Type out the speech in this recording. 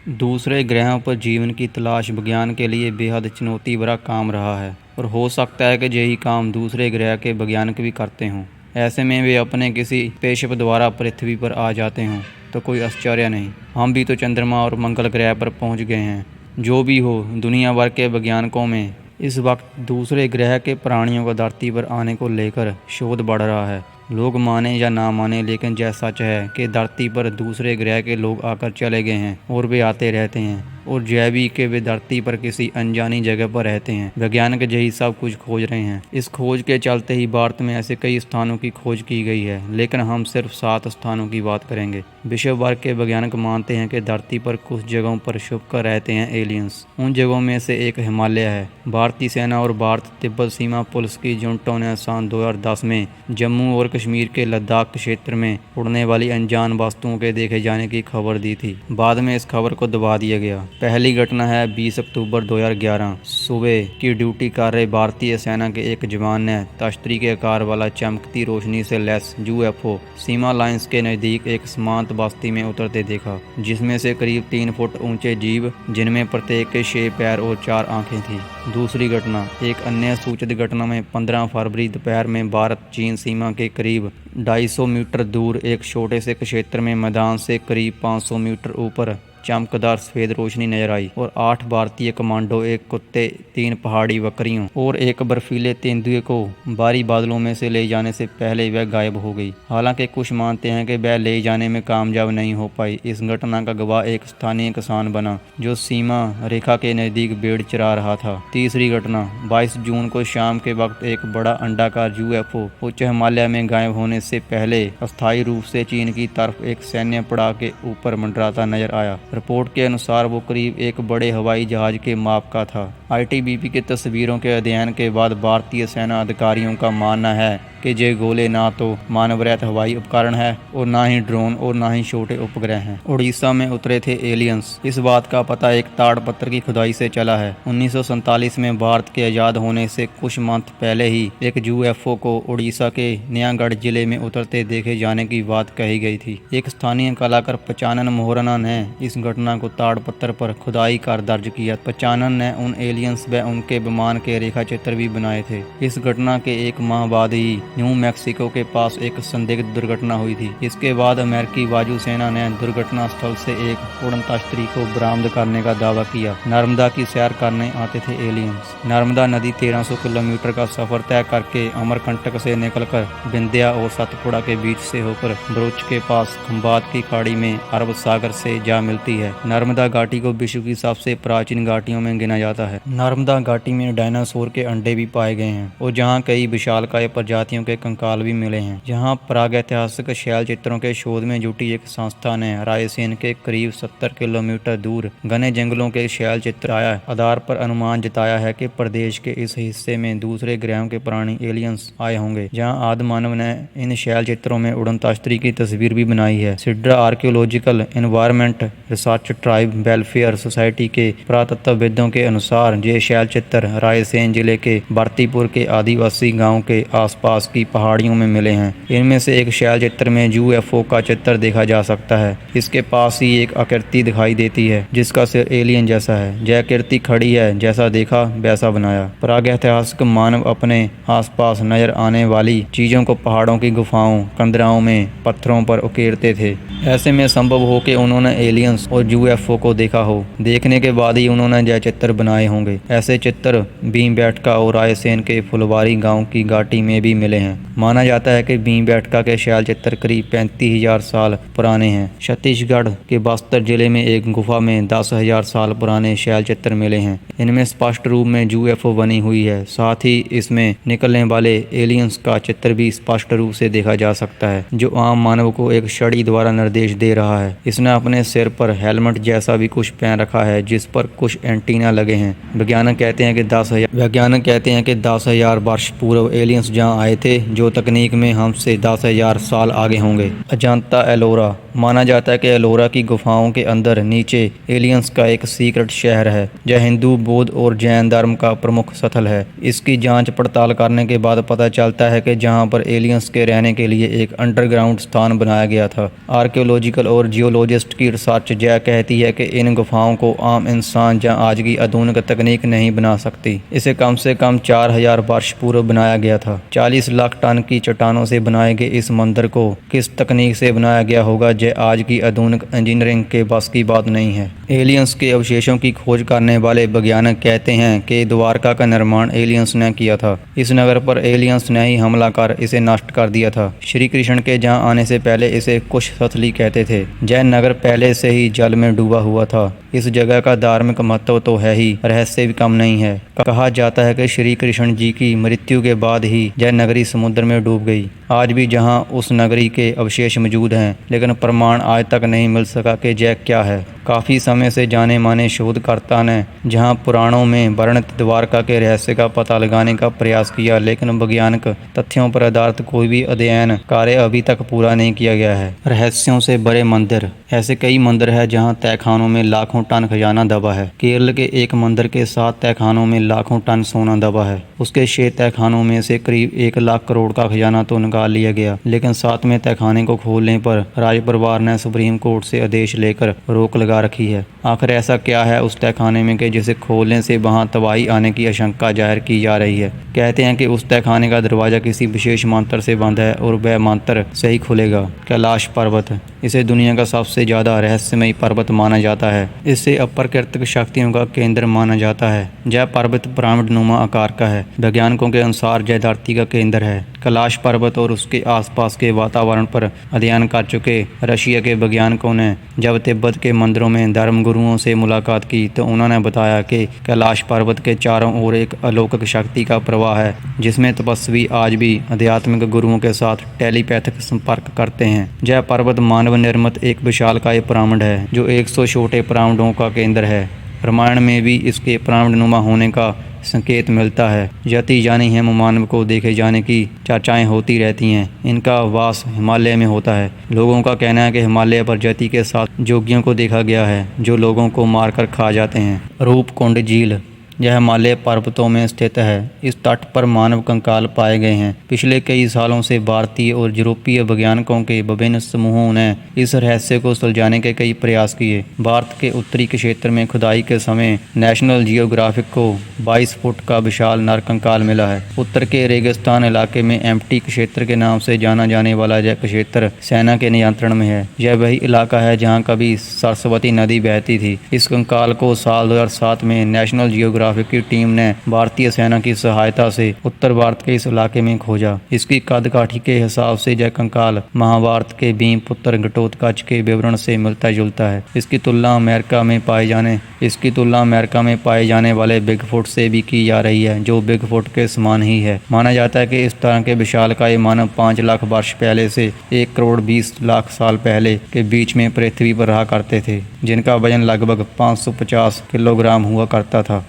दूसरे ग्रहों पर जीवन की तलाश विज्ञान के लिए बेहद चुनौती भरा काम रहा है और हो सकता है कि यही काम दूसरे ग्रह के वैज्ञानिक भी करते हों। ऐसे में वे अपने किसी स्पेसशिप द्वारा पृथ्वी पर आ जाते हों तो कोई आश्चर्य नहीं। हम भी तो चंद्रमा और मंगल ग्रह पर पहुंच गए हैं। जो भी हो, दुनिया भर के वैज्ञानिकों में इस वक्त दूसरे ग्रह के प्राणियों को धरती पर आने को लेकर शोध बढ़ रहा है। लोग माने या ना माने, लेकिन यह सच है कि धरती पर दूसरे ग्रह के लोग आकर चले गए हैं और वे आते रहते हैं और जैविक के वे धरती पर किसी अनजानी जगह पर रहते हैं। वैज्ञानिक यही सब कुछ खोज रहे हैं। इस खोज के चलते ही भारत में ऐसे कई स्थानों की खोज की गई है, लेकिन हम सिर्फ 7 स्थानों की बात करेंगे। विश्व भर के वैज्ञानिक मानते हैं कि धरती पर कुछ जगहों पर छुपकर रहते हैं एलियंस। उन जगहों में से एक हिमालय है। भारतीय सेना और भारत तिब्बत सीमा पुलिस की यूनिटों ने सन 2010 में जम्मू और कश्मीर के लद्दाख क्षेत्र में उड़ने वाली अनजान वस्तुओं के देखे जाने की खबर दी थी। बाद में इस खबर को दबा दिया गया। पहली घटना है 20 अक्टूबर 2011। सुबह की ड्यूटी कर रहे भारतीय सेना के एक जवान ने तश्तरी के आकार वाला चमकती रोशनी से लैस यूएफओ सीमा लाइंस के नज़दीक एक सीमांत बस्ती में उतरते देखा, जिसमें से करीब 3 फुट ऊंचे जीव, जिनमें प्रत्येक के 6 पैर और 4 आंखें थी। दूसरी घटना, एक अन्य सूचित घटना में 15 फरवरी दोपहर में भारत चीन सीमा के करीब 250 मीटर दूर एक छोटे से क्षेत्र में मैदान से करीब 500 मीटर ऊपर चमकदार सफेद रोशनी नजर आई और 8 भारतीय कमांडो, एक कुत्ते, 3 पहाड़ी बकरियों और एक बर्फीले तेंदुए को भारी बादलों में से ले जाने से पहले वह गायब हो गई। हालांकि कुछ मानते हैं कि वह ले जाने में कामयाब नहीं हो पाई। इस घटना का गवाह एक स्थानीय किसान बना जो सीमा रेखा के नज़दीक भेड़ चरा रहा था। तीसरी घटना, 22 जून को शाम के वक्त एक बड़ा अंडाकार यूएफओ उच्च हिमालय में गायब होने से पहले अस्थायी रूप से चीन की तरफ एक सैन्य पड़ाव के ऊपर मंडराता नजर आया। रिपोर्ट के अनुसार वो करीब एक बड़े हवाई जहाज के माप का था। आईटीबीपी की तस्वीरों के अध्ययन के बाद भारतीय सेना अधिकारियों का मानना है कि ये गोले ना तो मानवरहित हवाई उपकरण है और ना ही ड्रोन और ना ही छोटे उपग्रह हैं। उड़ीसा में उतरे थे एलियंस। इस बात का पता एक ताड़पत्र की खुदाई से चला है। 1947 में भारत के आज़ाद होने से कुछ माह पहले ही एक यूएफओ को उड़ीसा के नयागढ़ जिले में उतरते देखे जाने की बात कही गई थी। एक स्थानीय कलाकार पचानन मोहराना ने इस घटना को ताड़पत्र पर खुदाई कर दर्ज किया। पचानन ने उन एलियंस व उनके विमान के रेखा चित्र भी बनाए थे। इस घटना के एक माह बाद ही न्यू मैक्सिको के पास एक संदिग्ध दुर्घटना हुई थी। इसके बाद अमेरिकी वायुसेना ने दुर्घटना स्थल से एक उड़न तश्तरी को बरामद करने का दावा किया। नर्मदा की सैर करने आते थे एलियंस। नर्मदा नदी 1300 किलोमीटर का सफर तय करके अमरकंटक से निकलकर विंध्या और सतपुड़ा के बीच से होकर भरूच के पास खंबात की खाड़ी में अरब सागर से जा मिलती है। नर्मदा घाटी को विश्व की सबसे प्राचीन घाटियों में गिना जाता है। नर्मदा घाटी में डायनासोर के अंडे भी पाए गए हैं और जहाँ कई विशालकाय प्रजातियों के कंकाल भी मिले हैं। जहां प्रागैतिहासिक शैल चित्रों के शोध में जुटी एक संस्था ने रायसेन के करीब 70 किलोमीटर दूर घने जंगलों के शैल चित्र आधार पर अनुमान जताया है कि प्रदेश के इस हिस्से में दूसरे ग्रहों के प्राणी एलियंस आए होंगे। जहां आदि मानव ने इन शैल चित्रों में उड़न तश्तरी की तस्वीर भी बनाई है। Sidra archaeological environment research tribe welfare society के पुरातत्वविदों के अनुसार ये शैल चित्र रायसेन जिले के भरतीपुर के आदिवासी गाँव के आसपास की पहाड़ियों में मिले हैं। इनमें से एक शैल चित्र में यूएफओ का चित्र देखा जा सकता है। इसके पास ही एक आकृति दिखाई देती है जिसका सिर एलियन जैसा है। यह आकृति खड़ी है, जैसा देखा वैसा बनाया। प्रागैतिहासिक मानव अपने आसपास नजर आने वाली चीजों को पहाड़ों की गुफाओं, कंदराओं में पत्थरों पर उकेरते थे। ऐसे में संभव हो कि उन्होंने एलियंस और यूएफओ को देखा हो। देखने के बाद ही उन्होंने यह चित्र बनाए होंगे। ऐसे चित्र भीमबेटका और रायसेन के फुलवारी गाँव की घाटी में भी मिले हैं। माना जाता है कि भीमबेटका के शैल चित्र करीब 35,000 साल पुराने हैं। छत्तीसगढ़ के बस्तर जिले में एक गुफा में 10,000 साल पुराने शैल चित्र मिले हैं। इनमें स्पष्ट रूप में यूएफओ बनी हुई है। साथ ही इसमें निकलने वाले एलियंस का चित्र भी स्पष्ट रूप से देखा जा सकता है, जो आम मानव को एक छड़ी द्वारा निर्देश दे रहा है। इसने अपने सिर पर हेलमेट जैसा भी कुछ पहन रखा है, जिस पर कुछ एंटीना लगे हैं। वैज्ञानिक कहते हैं कि 10,000 वर्ष पूर्व एलियंस जहाँ आए थे, जो तकनीक में हमसे 10,000 साल आगे होंगे। अजंता एलोरा माना जाता है कि एलोरा की गुफाओं के अंदर नीचे एलियंस का एक सीक्रेट शहर है, जो हिंदू, बौद्ध और जैन धर्म का प्रमुख स्थल है। इसकी जांच पड़ताल करने के बाद पता चलता है कि जहां पर एलियंस के रहने के लिए एक अंडरग्राउंड स्थान बनाया गया था। आर्कियोलॉजिकल और जियोलॉजिस्ट की रिसर्च यह कहती है कि इन गुफाओं को आम इंसान या आज की आधुनिक तकनीक नहीं बना सकती। इसे कम से कम 4000 वर्ष पूर्व बनाया गया था। 40 लाख टन की चट्टानों से बनाए गए इस मंदिर को किस तकनीक से बनाया गया होगा, यह आज की आधुनिक इंजीनियरिंग के बस की बात नहीं है। एलियंस के अवशेषों की खोज करने वाले वैज्ञानिक कहते हैं कि द्वारका का निर्माण एलियंस ने किया था। इस नगर पर एलियंस ने ही हमला कर इसे नष्ट कर दिया था। श्री कृष्ण के जहां आने से पहले इसे कुशस्थली कहते थे। यह नगर पहले से ही जल में डूबा हुआ था। इस जगह का धार्मिक महत्व तो है ही, रहस्य भी कम नहीं है। कहा जाता है कि श्री कृष्ण जी की मृत्यु के बाद ही यह नगरी समुद्र में डूब गई। आज भी जहां उस नगरी के अवशेष मौजूद हैं, लेकिन प्रमाण आज तक नहीं मिल सका कि यह क्या है। काफ़ी समय से जाने माने शोधकर्ता ने जहां पुराणों में वर्णित द्वारका के रहस्य का पता लगाने का प्रयास किया, लेकिन वैज्ञानिक तथ्यों पर आधारित कोई भी अध्ययन कार्य अभी तक पूरा नहीं किया गया है। रहस्यों से भरे मंदिर। ऐसे कई मंदिर है जहां तहखानों में लाखों टन खजाना दबा है। केरल के एक मंदिर के 7 तहखानों में लाखों टन सोना दबा है। उसके 6 तहखानों में से करीब 1 लाख करोड़ का खजाना तो निकाल लिया गया, लेकिन 7वें तहखाने को खोलने पर राज परिवार ने सुप्रीम कोर्ट से आदेश लेकर रोक लगा रखी है। आखिर ऐसा क्या है उस तहखाने में कि जिसे खोलने से वहां तबाही आने की आशंका जाहिर की जा रही है। कहते हैं कि उस तहखाने का दरवाजा किसी विशेष मंत्र से बंद है और वह मंत्र से ही खुलेगा। कैलाश पर्वत, इसे दुनिया का सबसे ज्यादा रहस्यमयी पर्वत माना जाता है। इसे अप्राकृतिक शक्तियों का केंद्र माना जाता है। यह पर्वत पिरामिड नुमा आकार का है। वैज्ञानिकों के अनुसार यह धरती का केंद्र है। कैलाश पर्वत और उसके आसपास के वातावरण पर अध्ययन कर चुके रशिया के वैज्ञानिकों ने जब तिब्बत के मंदिरों में धर्मगुरुओं से मुलाकात की तो उन्होंने बताया कि कैलाश पर्वत के चारों ओर एक अलौकिक शक्ति का प्रवाह है, जिसमें तपस्वी आज भी आध्यात्मिक गुरुओं के साथ टेलीपैथिक संपर्क करते हैं। यह पर्वत मानव निर्मित एक विशालकाय पिरामिड है, जो 100 छोटे पिरामिडों का केंद्र है। रामायण में भी इसके पिरामिड नुमा होने का संकेत मिलता है। यति यानी हिम मानव को देखे जाने की चर्चाएं होती रहती हैं। इनका वास हिमालय में होता है। लोगों का कहना है कि हिमालय पर यति के साथ जोगियों को देखा गया है, जो लोगों को मारकर खा जाते हैं। रूपकुंड झील, यह हिमालय पर्वतों में स्थित है। इस तट पर मानव कंकाल पाए गए हैं। पिछले कई सालों से भारतीय और यूरोपीय वैज्ञानिकों के विभिन्न समूहों ने इस रहस्य को सुलझाने के कई प्रयास किए। भारत के उत्तरी क्षेत्र में खुदाई के समय नेशनल जियोग्राफिक को 22 फुट का विशाल नर कंकाल मिला है। उत्तर के रेगिस्तान इलाके में एम्प्टी क्षेत्र के नाम से जाना जाने वाला यह क्षेत्र सेना के नियंत्रण में है। यह वही इलाका है जहाँ कभी सरस्वती नदी बहती थी। इस कंकाल को साल 2007 में नेशनल जियोग्राफिक की टीम ने भारतीय सेना की सहायता से उत्तर भारत के इस इलाके में खोजा। इसकी कदकाठी के हिसाब से यह कंकाल महाभारत के भीम पुत्र घटोत्कच के विवरण से मिलता जुलता है। इसकी तुलना अमेरिका में पाए जाने वाले बिगफुट से भी की जा रही है, जो बिगफुट के समान ही है। माना जाता है कि इस तरह के विशालकाय मानव 5 लाख वर्ष पहले से 1 करोड़ 20 लाख साल पहले के बीच में पृथ्वी पर रहा करते थे, जिनका वजन लगभग 550 किलोग्राम हुआ करता था।